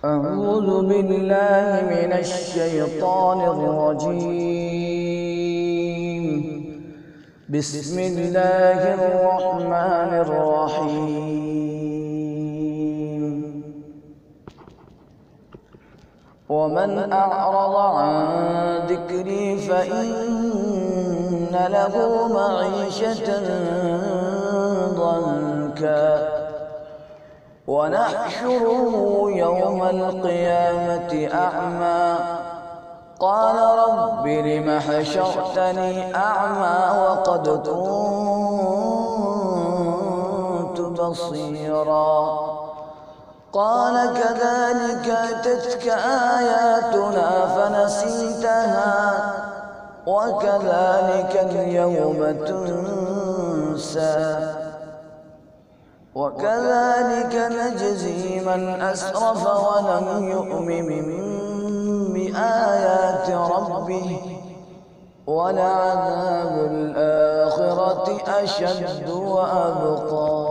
أعوذ بالله من الشيطان الرجيم. بسم الله الرحمن الرحيم. ومن أعرض عن ذكري فإن له معيشة ضنكا ونحشره يوم القيامة أعمى قال رب لم حشرتني أعمى وقد كنت بصيرا قال كذلك أتتك آياتنا فنسيتها وكذلك اليوم تنسى وكذلك نجزي من أسرف ولم يؤمن بآيات ربه ولعذاب الآخرة أشد وأبقى.